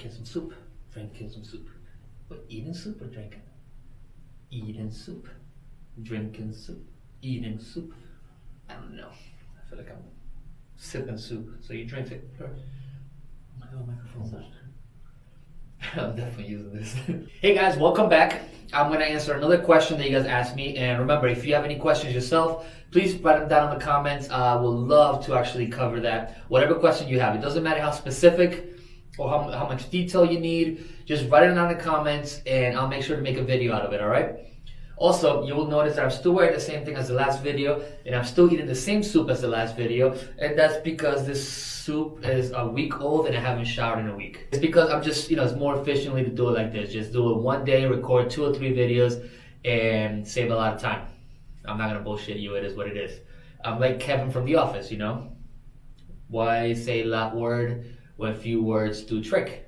drinking some soup. Drinking some soup. What, eating soup or drinking? Eating soup. Drinking soup. Eating soup. I don't know. I feel like I'm sipping soup. So you drink it. My microphone's on. I'm definitely using this. Hey guys, welcome back. I'm going to answer another question that you guys asked me. And remember, if you have any questions yourself, please write them down in the comments. I would love to actually cover that. Whatever question you have. It doesn't matter how specific or how much detail you need. Just write it down in the comments and I'll make sure to make a video out of it, alright? Also, you will notice that I'm still wearing the same thing as the last video, and I'm still eating the same soup as the last video, and that's because this soup is a week old and I haven't showered in a week. It's because I'm just, it's more efficiently to do it like this. Just do it one day, record 2 or 3 videos, and save a lot of time. I'm not gonna bullshit you, it is what it is. I'm like Kevin from The Office, Why say that word when few words do trick?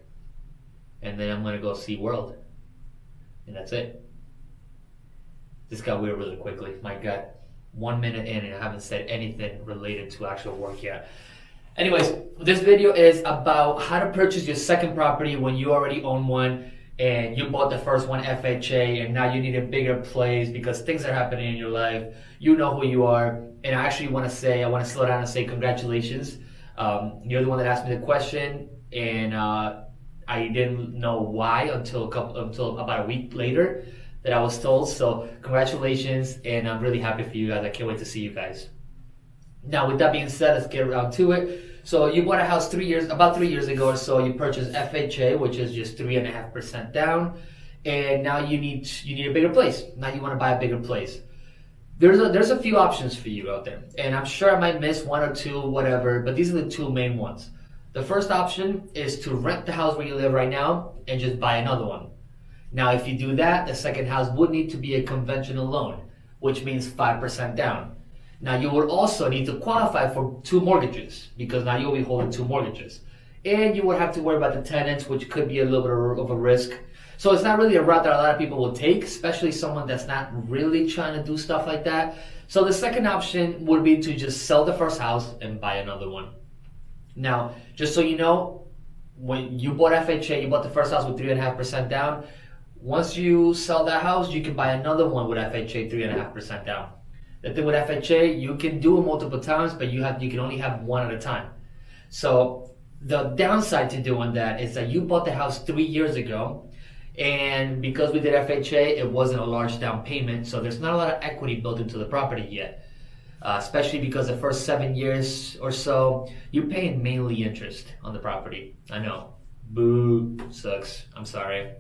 And then I'm gonna go see World. And that's it. This got weird really quickly. My God, 1 minute in and I haven't said anything related to actual work yet. Anyways, this video is about how to purchase your second property when you already own one and you bought the first one FHA and now you need a bigger place because things are happening in your life. You know who you are. And I actually want to slow down and say congratulations. You're the one that asked me the question and I didn't know why until about a week later that I was told. So congratulations, and I'm really happy for you guys. I can't wait to see you guys. Now with that being said, let's get around to it. So you bought a house about 3 years ago or so. You purchased FHA, which is just 3.5% down, and now you need a bigger place. Now you want to buy a bigger place. There's a few options for you out there, and I'm sure I might miss 1 or 2, whatever, but these are the 2 main ones. The first option is to rent the house where you live right now and just buy another one. Now, if you do that, the second house would need to be a conventional loan, which means 5% down. Now, you would also need to qualify for 2 mortgages because now you'll be holding 2 mortgages. And you would have to worry about the tenants, which could be a little bit of a risk. So it's not really a route that a lot of people will take, especially someone that's not really trying to do stuff like that. So the second option would be to just sell the first house and buy another one. Now, just so you know, when you bought FHA, you bought the first house with 3.5% down. Once you sell that house, you can buy another one with FHA 3.5% down. The thing with FHA, you can do it multiple times, but you can only have one at a time. So the downside to doing that is that you bought the house 3 years ago, and because we did FHA, it wasn't a large down payment, so there's not a lot of equity built into the property yet. Especially because the first 7 years or so, you're paying mainly interest on the property. I know, boo, sucks, I'm sorry.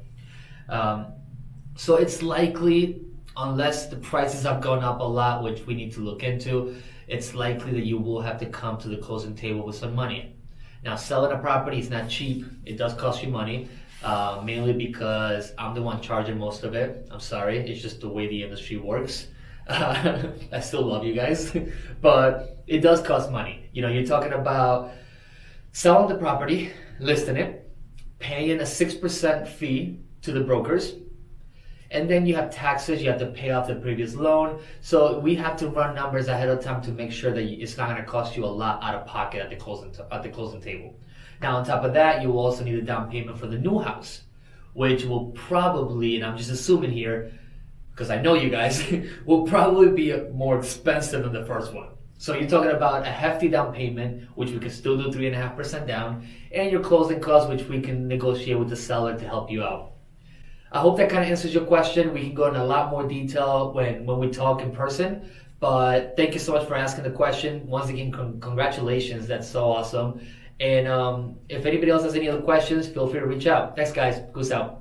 So it's likely, unless the prices have gone up a lot, which we need to look into, it's likely that you will have to come to the closing table with some money. Now, selling a property is not cheap. It does cost you money, mainly because I'm the one charging most of it. I'm sorry, it's just the way the industry works. I still love you guys, but it does cost money. You're talking about selling the property, listing it, paying a 6% fee to the brokers, and then you have taxes, you have to pay off the previous loan. So we have to run numbers ahead of time to make sure that it's not going to cost you a lot out of pocket at the closing table. Now on top of that, you will also need a down payment for the new house, which will probably, and I'm just assuming here because I know you guys, will probably be more expensive than the first one. So you're talking about a hefty down payment, which we can still do 3.5% down, and your closing costs, which we can negotiate with the seller to help you out. I hope that kind of answers your question. We can go into a lot more detail when we talk in person, but thank you so much for asking the question. Once again, congratulations. That's so awesome. And if anybody else has any other questions, feel free to reach out. Thanks, guys. Goose out.